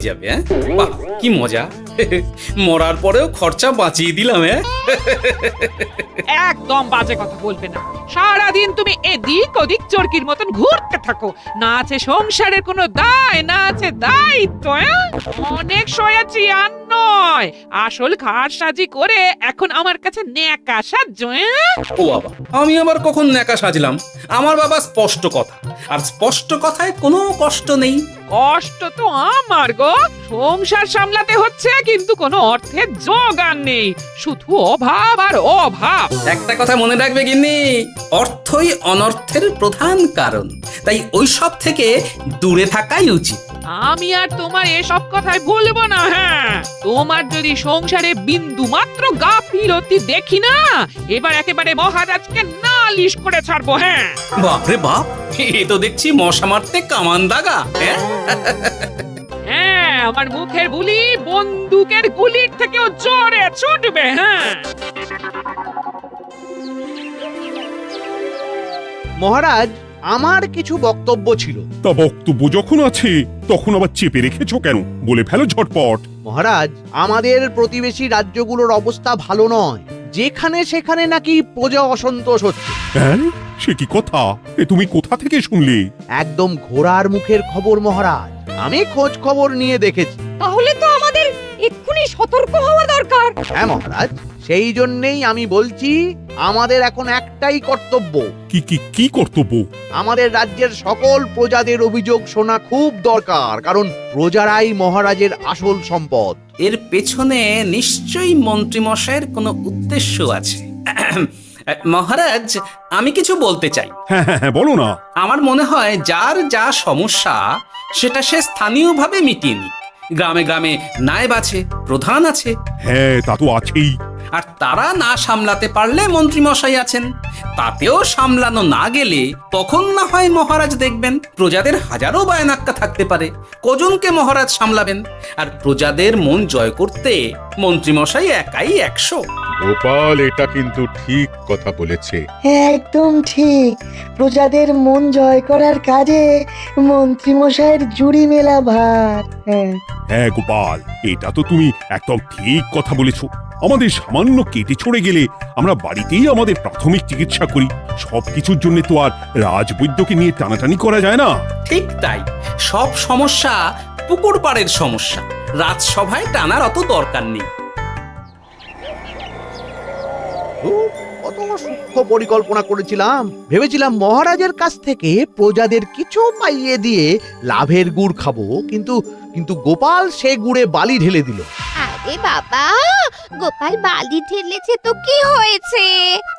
যাবে। হ্যাঁ, বাহ কি মজা। মরার পরেও খরচা বাঁচিয়ে দিলাম। হ্যাঁ, একদম বাজে কথা বলবে না। সারাদিন তুমি এদিক ওদিক চরকির মতন ঘুরতে থাকো, না আছে সংসারের কোনো দায়, না আছে দায়িত্ব। অনেক সয়াছি আর নয়, আসল ঘাট সাজি করে এখন আমার কাছে ন্যাকা সাহায্য। ও বাবা, আমি আবার কখন ন্যাকা সাজলাম? আমার বাবা স্পষ্ট কথা, আর স্পষ্ট কথায় কোনো কষ্ট নেই। কষ্ট তো আমার গো, সংসার সামলাতে হচ্ছে কিন্তু কোনো অর্থের জোগান নেই, শুধু অভাব আর অভাব। একটা কথা মনে রাখবে গিন্নি, অর্থই অনর্থের প্রধান কারণ, তাই ওইসব থেকে দূরে থাকাই উচিত। আমি আর তোমার এসব কথাই বলবো না। হ্যাঁ, তোমার যদি সংসারে বিন্দু মাত্র গাফিলতি দেখি না, এবার একেবারে মহারাজকে নালিশ করে ছাড়বো। হ্যাঁ, বাপরে বাপ, এ তো দেখছি মশা মারতে কামান দাগা। হ্যাঁ, আমার মুখের বুলি বন্দুকের গুলির থেকেও জোরে ছুটবে। হ্যাঁ, মহারাজ, আমার কিছু বক্তব্য ছিল। তা বক্তব্য যখন আছে তখন আবার চেপে রেখেছো কেন? বলে ফেলো ঝটপট। মহারাজ, আমাদের প্রতিবেশী রাজ্যগুলোর অবস্থা ভালো নয়, যেখানে সেখানে নাকি প্রজা অসন্তোষ হচ্ছে। হ্যাঁ, সে কি কথা? এ তুমি কোথা থেকে শুনলে? একদম ঘোড়ার মুখের খবর মহারাজ, আমি খোঁজ খবর নিয়ে দেখেছি। তাহলে তো আমাদের এক্ষুনি সতর্ক হওয়া দরকার। হ্যাঁ মহারাজ, সেই জন্যেই আমি বলছি, আমাদের এখন একটাই কর্তব্য। কি কি কি কর্তব্য? আমাদের রাজ্যের সকল প্রজাদের অভিযোগ শোনা খুব দরকার, কারণ প্রজারাই মহারাজের আসল সম্পদ। এর পেছনে নিশ্চয়ই মন্ত্রীমশাইয়ের কোনো উদ্দেশ্য আছে। মহারাজ, আমি কিছু বলতে চাই। হ্যাঁ হ্যাঁ হ্যাঁ, বলো না। আমার মনে হয় যার যা সমস্যা সেটা সে স্থানীয়ভাবে মিটিয়ে নিক। গ্রামে গ্রামে নায়েব আছে, প্রধান আছে। হ্যাঁ, তা তো আছেই। আর তারা না সামলাতে পারলে মন্ত্রীমশাই আছেন। তাতেও সামলানো না গেলে তখন না হয় মহারাজ দেখবেন। প্রজাদের হাজারো বায়নাক্কা থাকতে পারে, কজনকে মহারাজ সামলাবেন? আর প্রজাদের মন জয় করতে মন্ত্রীমশাই একাই 100। গোপাল এটা কিন্তু ঠিক কথা বলেছে। একদম ঠিক। প্রজাদের মন জয় করার কাজে মন্ত্রীমশাইয়ের জুড়ি মেলা ভার। হ্যাঁ, হ্যাঁ গোপাল, এটা তো তুমি একদম ঠিক কথা বলেছো। আমাদের সামান্য কেটে ছড়ে গেলে আমরা বাড়িতেই আমাদের প্রাথমিক চিকিৎসা করি। সবকিছুর জন্য তো আর রাজবৈদ্যকে নিয়ে টানাটানি করা যায় না। ঠিক তাই, সব সমস্যা পুকুর পাড়ের সমস্যা, রাজসভায় টানার অত দরকার নেই। কত সূক্ষ্ম পরিকল্পনা করেছিলাম। ভেবেছিলাম মহারাজের কাছ থেকে প্রজাদের কিছু পাইয়ে দিয়ে লাভের গুড় খাবো, কিন্তু কিন্তু গোপাল সে গুড়ে বালি ঢেলে দিল। আরে বাবা, গোপাল বালি ঢেলেছে তো কি হয়েছে?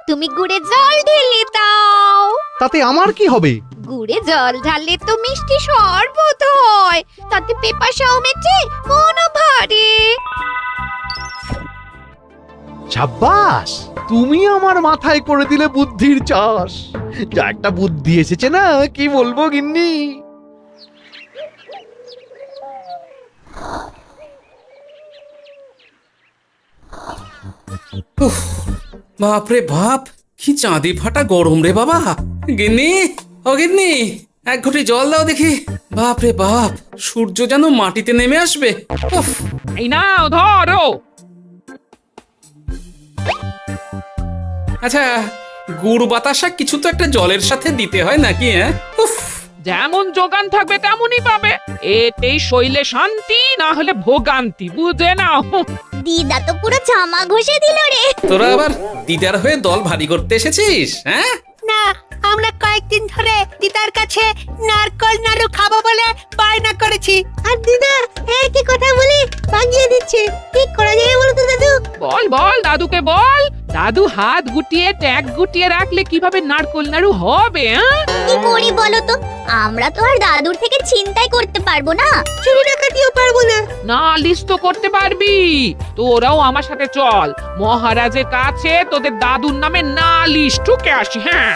তুমি গুড়ে জল ঢেলে দাও। তাতে আমার কি হবে? গুড়ে জল ঢাললে তো মিষ্টি শরবত হয়, তাতে পেপাসাও মেটে, মনও ভরে। সাব্বাস, তুমি আমার মাথায় করে দিলে বুদ্ধির চাষ। যা একটা বুদ্ধি এসেছে না, কি বলবো গিন্নি। উফ, বাপরে বাপ, কি চাঁদি ফাটা গরম রে বাবা। গিন্নি, ও গিন্নি, এক ঘটি জল দাও দেখি। বাপরে বাপ, সূর্য যেন মাটিতে নেমে আসবে। উফ, এই নাও ধরো। আচ্ছা, গুড় বাতাসা কিছু তো একটা জলের সাথে দিতে হয় নাকি? হ্যাঁ, উফ, যেমন যোগান থাকবে তেমনই পাবে। এতেই শৈলে শান্তি, না হলে ভোগান্তি, বুঝে নাও। দিদা তো পুরো জামা ঘষে দিল রে। তোরা আবার দিদার হয়ে দল ভারী করতে এসেছিস? হ্যাঁ, না, আমরা কয়েকদিন ধরে দিদার কাছে নারকল নাড়ু খাবো বলে বায়না করেছি। আর দিদা একই কথা বলে ভাঙিয়ে দিচ্ছে। কি করা যায় বলো তো দাদু? বল বল দাদুকে বল। দাদু হাত গুটিয়ে ট্যাগ গুটিয়ে রাখলে কিভাবে নারকোল নাড়ু হবে? কি করি বলো তো? আমরা তো আর দাদুর থেকে চিন্তাই করতে পারবো না, চুরি ডাকাতিও পারবো না। নালিশ তো করতে পারবি। তোরাও আমার সাথে চল, মহারাজের কাছে তোদের দাদুর নামে নালিশ ঠুকে আসি। হ্যাঁ,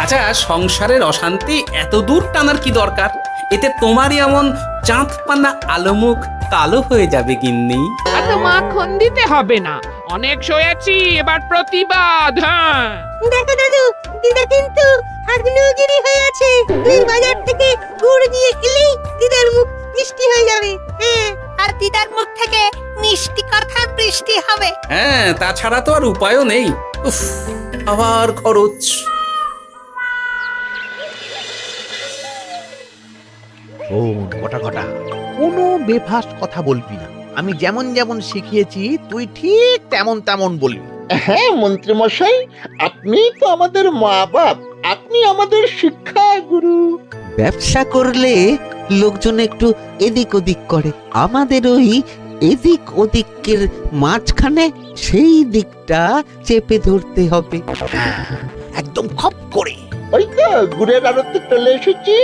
আচ্ছা, সংসারের অশান্তি এত দূর টানার কি দরকার? এতে তোমারই এমন চাঁদ পানা আলো মুখ কালো হয়ে যাবে গিন্নি। এত মাখন দিতে হবে না, অনেক সয়েছি, এবার প্রতিবাদ। হ্যাঁ, দেখো দাদু, দিদা কিন্তু আগ্নেয়গিরি হয়ে আছে। তুই বাজার থেকে গুড় নিয়ে এলেই দিদার মুখ মিষ্টি হয়ে যাবে। হ্যাঁ, মিষ্টি কথার বৃষ্টি হবে। হ্যাঁ, তাছাড়া তো আর উপায়ও নেই। উফ, আবার খরচ। শোন কটা কটা, কোনো বেফাস কথা বলবি না। আমি যেমন যেমন শিখিয়েছি তুই ঠিক তেমন তেমন বলবি। হ্যাঁ মন্ত্রীমশাই, আপনি তো আমাদের মা বাপ, আপনি আমাদের শিক্ষা গুরু। ব্যবসা করলে লোকজন একটু এদিক ওদিক করে, আমাদের ওই এদিক ওদিকের মাঝখানে সেই দিকটা চেপে ধরতে হবে। হ্যাঁ, একদম খপ করে। ওই তো গুড়ের আড়তে চলে এসেছি,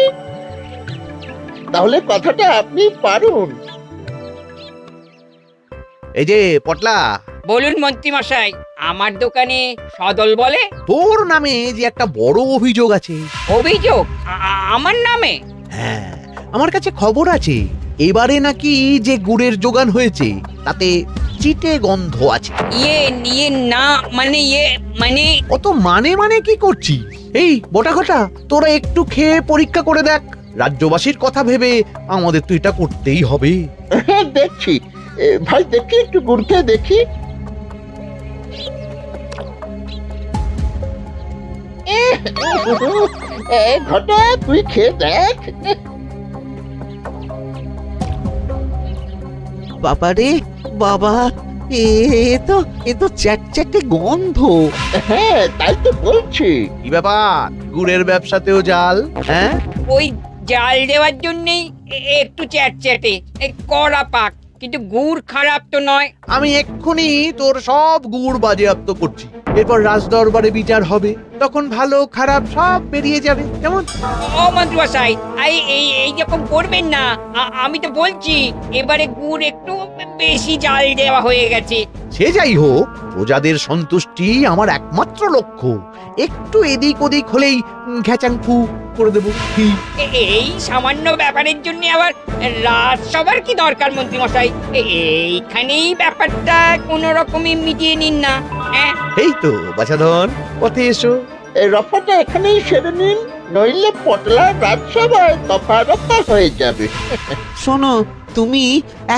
তাহলে কথাটা আপনি পারুন। এই যে পটলা, বলুন মন্ত্রী মশাই, আমার দোকানে সদল বলে তোর নামে যে একটা বড় অভিযোগ আছে। অভিযোগ আমার নামে? হ্যাঁ, আমার কাছে খবর আছে এবারে নাকি যে গুড়ের যোগান হয়েছে তাতে চিটে গন্ধ আছে। ইয়ে না মানে মানে অত মানে কি করছি? এই বটাঘটা, তোরা একটু খেয়ে পরীক্ষা করে দেখ। রাজ্যবাসীর কথা ভেবে আমাদের তো এটা করতেই হবে। হ্যাঁ দেখছি, ভাই দেখি একটু গুড় খেয়ে দেখি। ঘটা তুই খেয়ে দেখ। বাবারে বাবা, এ তো চ্যাটচ্যাটে গন্ধ। হ্যাঁ তাই তো বলছি। কি ব্যাপার, গুড়ের ব্যবসাতেও জাল? হ্যাঁ, ওই জাল দেওয়ার জন্যই একটু চ্যাটচ্যাটে কড়া পাক, কিন্তু গুড় খারাপ তো নয়। আমি এক্ষুনি তোর সব গুড় বাজেয়াপ্ত করছি। এরপর রাজদরবারে বিচার হবে, তখন ভালো খারাপ সব বেরিয়ে যাবে। কেমন? ও মন্ত্রী মশাই, এই রকম করবেন না। আমি তো বলছি এবারে গুড় একটু বেশি জাল দেওয়া হয়ে গেছে। সে যাই হোক, প্রজাদের সন্তুষ্টি আমার একমাত্র লক্ষ্য। একটু এদিক ওদিক হলেই ঘ্যাচাংফু করে দেবো। কি? এই সামান্য ব্যাপারের জন্য আবার রাজসভার কি দরকার মন্ত্রী মশাই? এইখানেই ব্যাপারটা কোনো রকমই মিটিয়ে নিন না। হ্যাঁ, এই তো বাছাধন, পথে এসো। এই রফাটা এখানেই সেরে নিন, নইলে পটলা রাজসভায় দফা রফা হয়ে যাবে। শোনো, তুমি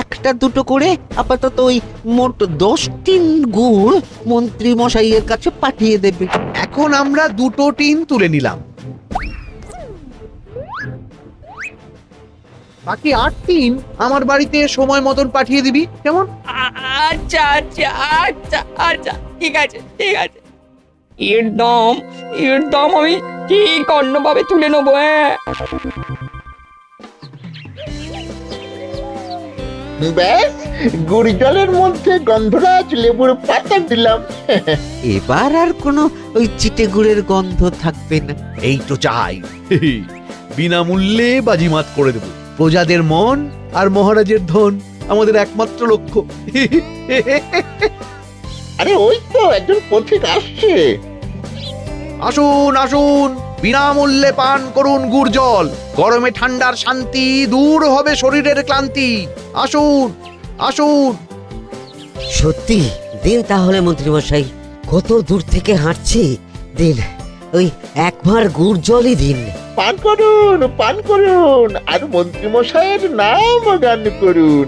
একটা দুটো করে আপাতত ওই মোট 10 টিন গুড় মন্ত্রী মশাইয়ের কাছে পাঠিয়ে দেবে। এখন আমরা 2 টিন তুলে নিলাম, বাকি 8 টিন আমার বাড়িতে সময় মতন পাঠিয়ে দিবি। কেমন? আচ্ছা আচ্ছা আচ্ছা আচ্ছা, ঠিক আছে ঠিক আছে। এর দাম আমি ঠিক অন্যভাবে তুলে নেবো। হ্যাঁ, ব্যাস, গুড় জলের মধ্যে গন্ধরাজ লেবুর পাতা দিলাম। এবার আর কোনো ওই চিটে গুড়ের গন্ধ থাকবে না। এই তো চাই। বিনামূল্যে বাজিমাত করে দেব। প্রজাদের মন আর মহারাজের ধন আমাদের একমাত্র লক্ষ্য। আরে ওই তো একজন পথিক আসছে। আসুন আসুন, বিনামূল্যে পান করুন গুড় জল। গরমে ঠান্ডার শান্তি, দূর হবে শরীরের ক্লান্তি। আসুন আসুন। সত্যি দিন তাহলে মন্ত্রী মশাই, কত দূর থেকে হাঁটছি, দিন ওই একবার গুড় জলই দিন। পান করুন আর মন্ত্রী মশাইয়ের নাম গান করুন।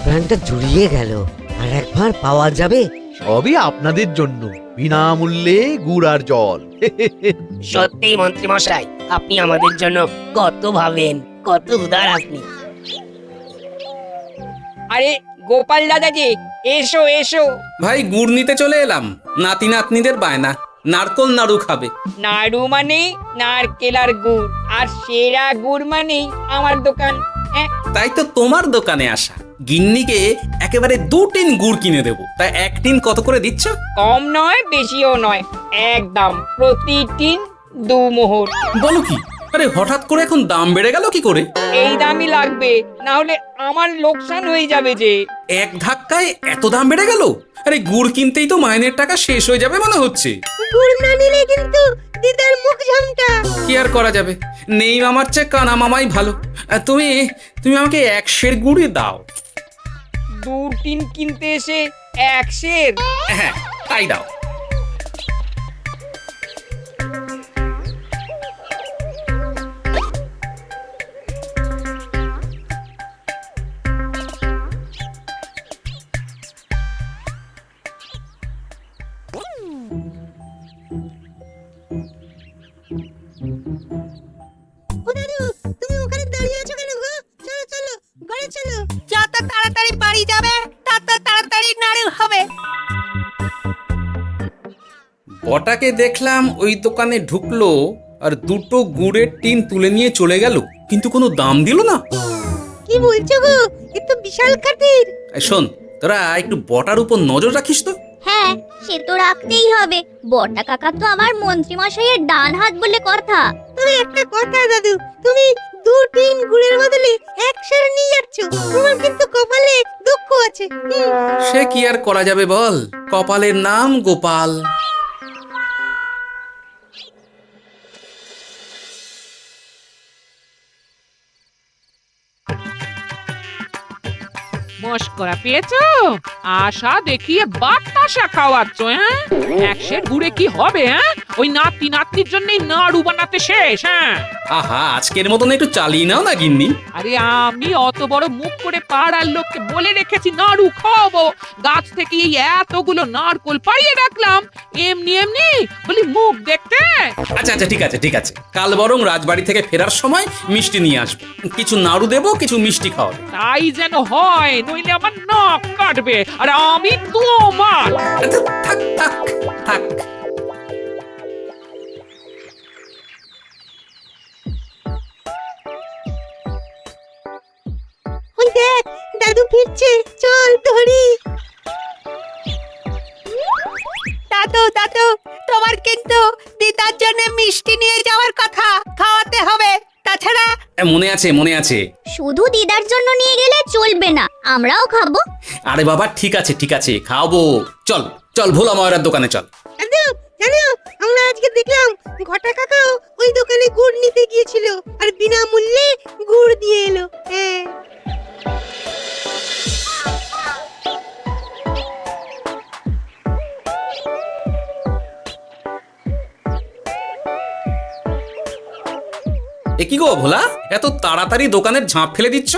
প্রাণটা জুড়িয়ে গেল। আর একবার পাওয়া যাবে? সবই আপনাদের জন্য, বিনামূল্যে গুড় আর জল। সত্যি মন্ত্রী মশাই, আপনি আমাদের জন্য কত ভাবেন, কত উদার আপনি। আরে গোপাল দাদা যে, এসো এসো। ভাই, গুড় নিতে চলে এলাম। নাতি নাতনিদের বায়না, নারকোল নাড়ু খাবে। নাড়ু মানে নারকেল আর গুড়, আর সেরা গুড় মানে আমার দোকান। হ্যাঁ, তাই তো তোমার দোকানে আসা। গিন্নিকে একেবারে 2 টিন গুড় কিনে দেবো। তাই 1 টিন কত করে দিচ্ছ? কম নয় বেশিও নয়, একদম প্রতি টিন 2 মোহর। বলো কি? আরে হঠাৎ করে এখন দাম বেড়ে গেল কি করে? এই দামই লাগবে, না হলে আমার লোকসান হয়ে যাবে যে। এক ধাক্কায় এত দাম বেড়ে গেল? আরে গুড় কিনতেই তো মাইনের টাকা শেষ হয়ে যাবে মনে হচ্ছে। গুড় না নিলে কিন্তু দিদার মুখ ঝামটা। কি আর করা যাবে, নেই মামার চেয়ে কানা মামাই ভালো। তুমি আমাকে 1 সের গুড়ই দাও। 2 টিন কিনতে এসে 1 সের? হ্যাঁ, তাই দাও। ও দাদু, তুমি ওখানে দাঁড়িয়ে আছো কেন গো? চলো চলো, ঘরে চলো। যত তাড়াতাড়ি বাড়ি যাবে তত তাড়াতাড়ি নাড়ু হবে। বটাকে দেখলাম ওই দোকানে ঢুকলো আর দুটো গুড়ের টিন তুলে নিয়ে চলে গেল, কিন্তু কোনো দাম দিল না। কি বলছো গো? এ তো বিশাল খাতির। এই শোন, তোরা একটু বটার উপর নজর রাখিস তো। হ্যাঁ, সে তো রাখতেই হবে। বটা কাকা তো আমার মন্ত্রী মশাইয়ের ডান হাত বলে কথা। তবে একটা কথা দাদু, তুমি 2 টিন গুড়ের বদলে 1 সের নিয়ে যাচ্ছ। তোমার কিন্তু কপালে দুঃখ আছে। সে কি আর করা যাবে বল, কপালের নাম গোপাল। মস্করা পেয়েছো? আশা দেখিয়ে বাতাসা খাওয়াচ্ছ, হ্যাঁ? 1 সের গুড়ে কি হবে, হ্যাঁ? ওই নাতি নাতনির জন্যই নাড়ু বানাতে শেষ, হ্যাঁ? আহা, আজকের মতন একটু চালিয়ে নাও না গিন্নি। আরে আমি অত বড় মুখ করে পাড়ার লোককে বলে রেখেছি নাড়ু খাওয়াবো, গাছ থেকে এই এতগুলো নারকোল পাড়িয়ে রাখলাম, এমনি এমনি বলি মুখ দেখতে। আচ্ছা আচ্ছা, ঠিক আছে ঠিক আছে, কাল বরং রাজবাড়ি থেকে ফেরার সময় মিষ্টি নিয়ে আসবো। কিছু নাড়ু দেবো, কিছু মিষ্টি খাওয়াবো। তাই যেন হয়, নইলে আমার নাক কাটবে আর আমি তোমার। আচ্ছা, থাক থাক থাক। ওই দেখ, দাদু ফিরছে, চল ধরি। দাদু দাদু, তোমার কিন্তু দিদার জন্য মিষ্টি নিয়ে যাওয়ার কথা, খাওয়াতে হবে, তাছাড়া। মনে আছে মনে আছে। শুধু দিদার জন্য নিয়ে গেলে চলবে না, আমরাও খাবো। আরে বাবা, ঠিক আছে ঠিক আছে, খাওয়াবো। চল চল, ভোলা ময়রার দোকানে চল। দাদু জানো, আমরা আজকে দেখলাম ঘটা কাকাও ওই দোকানে গুড় নিতে গিয়েছিল আর বিনামূল্যে গুড় দিয়ে এলো। হ্যাঁ, এ কি গো ভোলা, এত তাড়াতাড়ি দোকানের ঝাঁপ ফেলে দিচ্ছ?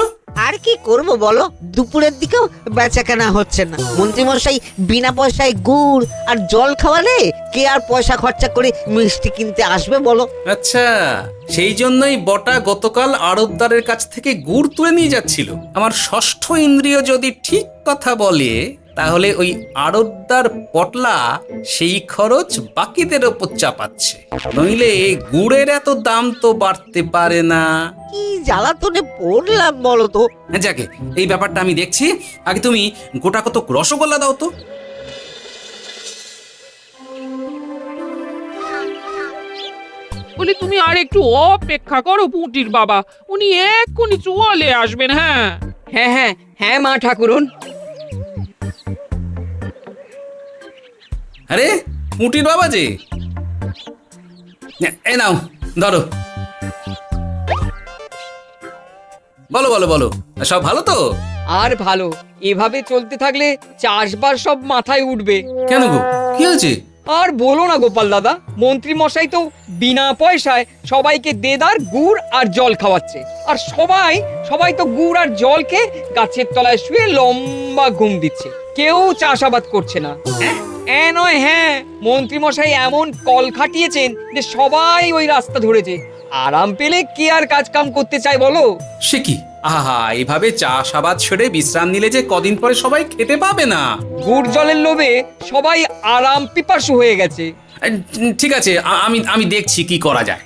আর কি করব বলো, দুপুরের দিকেও বেচা কেনা হচ্ছে না। মন্ত্রীমশাই বিনা পয়সায় গুড় আর জল খাওয়ালে কে আর পয়সা খরচা করে মিষ্টি কিনতে আসবে বলো? আচ্ছা, সেই জন্যই বটা গতকাল আড়তদারের কাছ থেকে গুড় তুলে নিয়ে যাচ্ছিল। আমার ষষ্ঠ ইন্দ্রিয় যদি ঠিক কথা বলে, তাহলে ওই আড়তদার পটলা সেই খরচ বাকিদের ওপর চাপাচ্ছে। নইলে গুড়ের এত দাম তো বাড়তে পারে না। কি জ্বালাতনে পড়লাম বলো তো। যাকে, এই ব্যাপারটা আমি দেখছি। আগে তুমি গোটা কত রসগোল্লা দাও তো। বলি তুমি আর একটু অপেক্ষা করো পুঁটির বাবা, উনি এক্ষুনি চলে আসবেন। হ্যাঁ হ্যাঁ হ্যাঁ হ্যাঁ মা ঠাকুরন। আরে পুঁটির বাবা যে, এ নাও ধরো। বলো বলো বলো, সব ভালো তো? আর ভালো, এভাবে চলতে থাকলে চাষবাস সব মাথায় উঠবে। কেন গো, কি হয়েছে? আর বলো না গোপাল দাদা, মন্ত্রী মশাই তো বিনা পয়সায় সবাইকে দেদার গুড় আর জল খাওয়াচ্ছে। আর সবাই তো গুড় আর জলকে গাছের তলায় শুয়ে লম্বা ঘুম দিচ্ছে, কেউ চাষাবাদ করছে না। নয়, হ্যাঁ, মন্ত্রী মশাই এমন কল খাটিয়েছেন যে সবাই ওই রাস্তা ধরেছে। আরাম পেলে কে আর কাজ কাম করতে চায় বলো? সে কি, আহা, এভাবে চাষাবাদ ছেড়ে বিশ্রাম নিলে যে কদিন পরে সবাই খেতে পাবে না। গুড় জলের লোভে সবাই আরাম পিপাসু হয়ে গেছে। ঠিক আছে, আমি দেখছি কি করা যায়।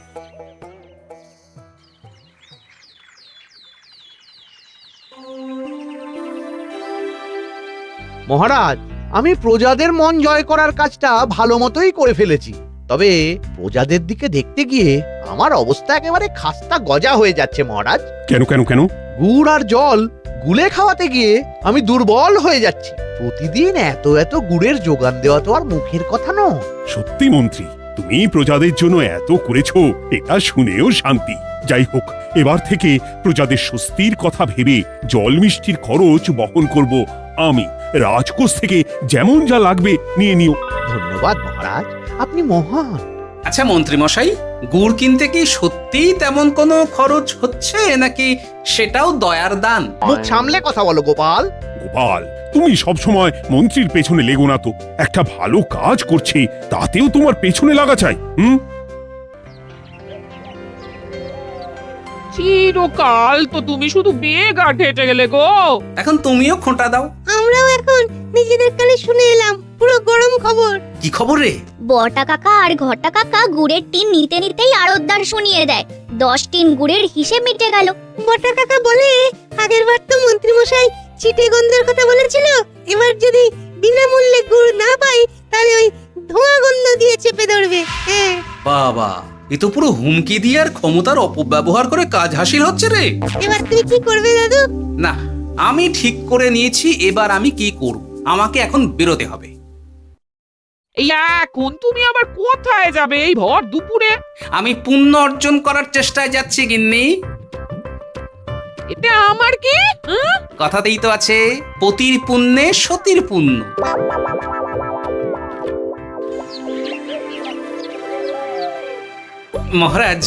মহারাজ, আমি প্রজাদের মন জয় করার কাজটা ভালো মতোই করে ফেলেছি। তবে প্রজাদের দিকে দেখতে গিয়ে আমার অবস্থা একেবারে খাস্তা গজা হয়ে যাচ্ছে মহারাজ। কেন কেন কেন? গুড় আর জল গুলে খাওয়াতে গিয়ে আমি দুর্বল হয়ে যাচ্ছি। প্রতিদিন এত এত গুড়ের যোগান দেওয়া তো আর মুখের কথা নয়। সত্যি মন্ত্রী, তুমি প্রজাদের জন্য এত করেছো, এটা শুনেও শান্তি। যাই হোক, এবার থেকে প্রজাদের স্বস্তির কথা ভেবে জল মিষ্টির খরচ বহন করব আমি। রাজকোষ থেকে যেমন যা লাগবে নিয়ে নিও। ধন্যবাদ মহারাজ, আপনি মহান। আচ্ছা মন্ত্রী মশাই, গুড় কিনতে কি সত্যি তেমন কোনো খরচ হচ্ছে, নাকি সেটাও দয়ার দান? মুখ সামলে কথা বলো গোপাল। গোপাল, তুমি সবসময় মন্ত্রীর পেছনে লেগো না তো। একটা ভালো কাজ করছে, তাতেও তোমার পেছনে লাগা চাই। চিরকাল তো তুমি শুধু বেগার হেঁটে গেলে গো। এখন তুমিও খোঁটা দাও। আমরাও এখন নিজেদের কানে শুনে এলাম পুরো গরম খবর। কি খবর রে? বটা কাকা আর ঘটা কাকা গুড়ের টিন নিতে নিতেই আড়তদার শুনিয়ে দেয় 10 টিন গুড়ের হিসেব মিটে গেল। বটা কাকা বলে আগের বার তো মন্ত্রী মশাই চিটে গন্ধের কথা বলেছিল, এবার যদি বিনামূল্যে গুড় না পাই তাহলে ওই ধোঁয়া গন্ধ দিয়ে চেপে ধরবে। হ্যাঁ, বাবা, এ তো পুরো হুমকি দিয়ে আর ক্ষমতার অপব্যবহার করে কাজ হাসিল হচ্ছে রে। এবার তুমি কি করবে দাদু? না, আমি ঠিক করে নিয়েছি এবার আমি কি করব। আমাকে এখন বেরোতে হবে। এই এখন তুমি আবার কোথায় যাবে এই ভর দুপুরে? আমি পুণ্য অর্জন করার চেষ্টায় যাচ্ছি গিন্নি। এতে আমার কি? হ্যাঁ? কথাতেই তো আছে, পতির পুণ্যে সতীর পুণ্য। মহারাজ,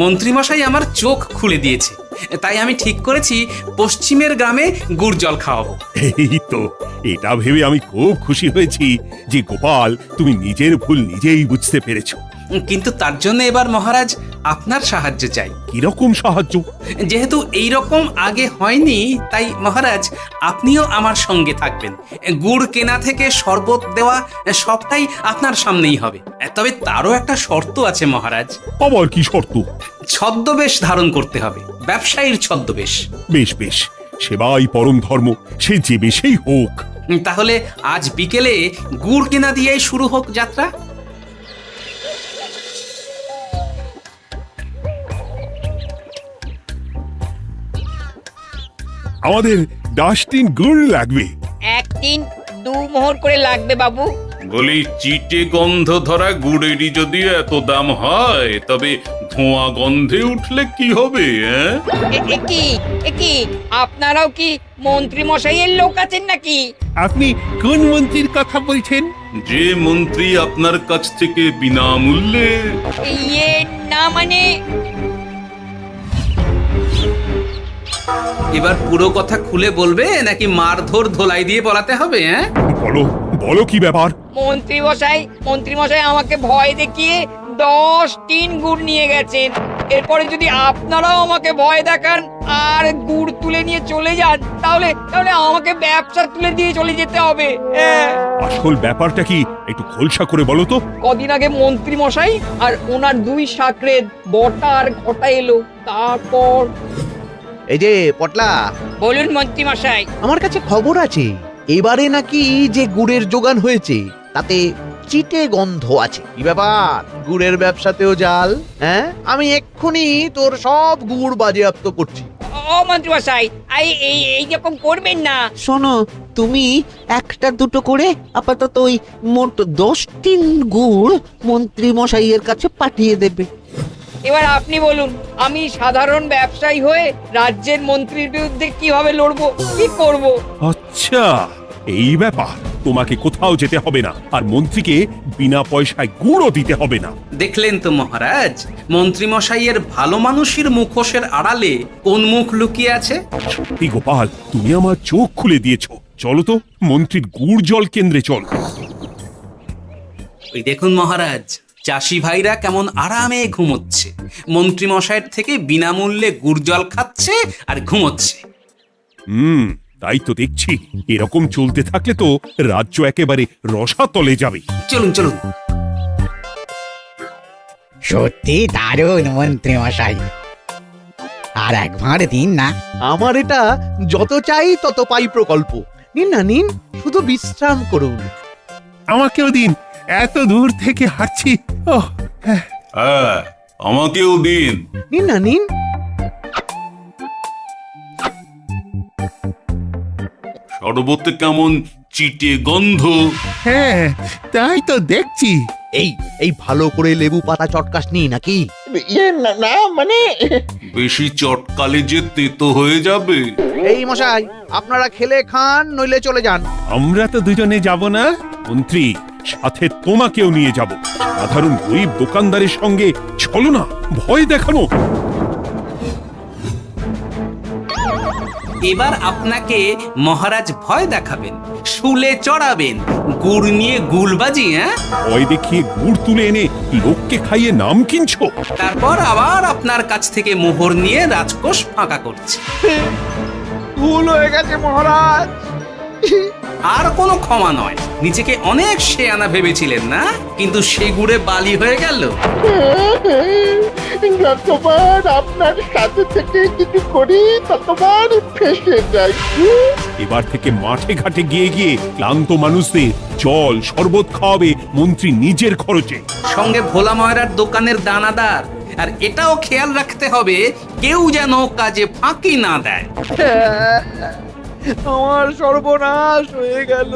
মন্ত্রীমশাই আমার চোখ খুলে দিয়েছে, তাই আমি ঠিক করেছি পশ্চিমের গ্রামে গুড় জল খাওয়াবো। এই তো, এটা ভেবে আমি খুব খুশি হয়েছি যে গোপাল তুমি নিজের ভুল নিজেই বুঝতে পেরেছো। কিন্তু তার জন্য এবার মহারাজ আপনার সাহায্য চাই। কিরকম সাহায্য? যেহেতু এই রকম আগে হয়নি, তাই মহারাজ আপনিও আমার সঙ্গে থাকবেন। গুড় কেনা থেকে শরবত দেওয়া সবটাই আপনার সামনেই হবে। তবে তারও একটা শর্ত আছে মহারাজ। আবার কি শর্ত? ছদ্মবেশ ধারণ করতে হবে, ব্যবসায়ীর ছদ্মবেশ। বেশ বেশ, সেবাই পরম ধর্ম, সে যে বেশেই হোক। তাহলে আজ বিকেলে গুড় কেনা দিয়েই শুরু হোক যাত্রা। আমাদের 10 টিন গুড় লাগবে। 1 টিন 2 মোহর করে লাগবে বাবু। বলি, চিটে গন্ধ ধরা গুড়েরই যদি এত দাম হয়, তবে ধোঁয়া গন্ধে উঠলে কি হবে? কি আপনারাও কি মন্ত্রী মশাইয়ের লোক আছেন নাকি? আপনি কোন মন্ত্রীর কথা বলছেন? যে মন্ত্রী আপনার কাছ থেকে বিনামূল্যে। ইয়ে না মানে, এবার পুরো কথা খুলে বলবে নাকি মারধর ধোলাই দিয়ে বলাতে হবে? বলো বলো, কি ব্যাপার? মন্ত্রী মশাই আমাকে ভয় দেখিয়ে 10 টিন গুড় নিয়ে গেছেন। এরপরে যদি আপনারাও আমাকে ভয় দেখান আর গুড় তুলে নিয়ে চলে যান, তাহলে আমাকে ব্যবসা তুলে দিয়ে চলে যেতে হবে। আসল ব্যাপারটা কি একটু খোলসা করে বলো তো। কদিন আগে মন্ত্রী মশাই আর ওনার 2 সাকরেদ বটা আর ঘটা এলো, তারপর। এই যে পটলা, বলুন মন্ত্রী মশাই। আমার কাছে খবর আছে এবারে নাকি যে গুড়ের যোগান হয়েছে তাতে চিটে গন্ধ আছে। কি ব্যাপার, গুড়ের ব্যবসাতেও জাল? হ্যাঁ, আমি এক্ষুনি তোর সব গুড় বাজেয়াপ্ত করছি। ও মন্ত্রী মশাই, এই রকম করবেন না। শোনো, তুমি 1-2 করে আপাতত ওই মোট 10 টিন গুড় মন্ত্রী মশাইয়ের কাছে পাঠিয়ে দেবে। এবার আপনি বলুন, আমি সাধারণ ব্যবসায়ী হয়ে রাজ্যের মন্ত্রীর বিরুদ্ধে কিভাবে লড়বো, কি করব? আচ্ছা, এই ব্যাপার। তোমাকে কোথাও যেতে হবে না, আর মন্ত্রীকে বিনা পয়সায় গুড়ও দিতে হবে না। দেখলেন তো মহারাজ, মন্ত্রী মশাইয়ের ভালো মানুষের মুখোশের আড়ালে কোন মুখ লুকিয়ে আছে। সত্যি গোপাল, তুমি আমার চোখ খুলে দিয়েছো। চলো তো মন্ত্রীর গুড় জল কেন্দ্রে চল। ওই দেখুন মহারাজ, চাষি ভাইরা কেমন আরামে ঘুমোচ্ছে, মন্ত্রী মশাইয়ের থেকে বিনামূল্যে গুড় জল খাচ্ছে আর ঘুমোচ্ছে। তাই তো দেখছি। এরকম চলতে থাকলে তো রাজ্য একেবারে রসাতলে যাবে। চলুন চলুন। সত্যি দারুণ মন্ত্রী মশাই, আর একবার দিন না। আমার এটা যত চাই তত পাই প্রকল্প। নিন না নিন, শুধু বিশ্রাম করুন। আমাকেও দিন, এত দূর থেকে হাঁটছি। হ্যাঁ, আমাকেও দিন। নিন না নিন। শরবতে কেমন চিটে গন্ধ। হ্যাঁ, তাই তো দেখছি। এই ভালো করে লেবু পাতা চটকাসনি নাকি? না মানে, বেশি চটকালে যে তেতো হয়ে যাবে। এই মশাই, আপনারা খেলে খান, নইলে চলে যান। আমরা তো দুজনে যাব না মন্ত্রী, সাথে তোমাকেও নিয়ে যাব। সাধারণ গরিব দোকানদারের সঙ্গে চলো না, ভয় দেখানো। এবার আপনাকে মহারাজ ভয় দেখাবেন, শুলে চড়াবেন, গুড় নিয়ে গুলবাজি। হ্যাঁ, ভয় দেখিয়ে গুড় তুলে এনে লোককে খাইয়ে নাম কিনছো? তারপর আবার আপনার কাছ থেকে মোহর নিয়ে রাজকোষ ফাঁকা করছে। ভুল হয়ে গেছে মহারাজ। আর কোনো ক্ষমা নয়। নিজেকে অনেক শেয়ানা ভেবেছিলেন না, কিন্তু সে গুড়ে বালি হয়ে গেল। যতবার আপনার সাথে থেকে কিছু করি ততবার ফেসে যাই। এবার থেকে মাঠে ঘাটে গিয়ে গিয়ে ক্লান্ত মানুষদের জল শরবত খাওয়াবে মন্ত্রী নিজের খরচে। সঙ্গে ভোলা ময়রার দোকানের দানাদার। আর এটাও খেয়াল রাখতে হবে কেউ যেন কাজে ফাঁকি না দেয়। আমার সর্বনাশ হয়ে গেল।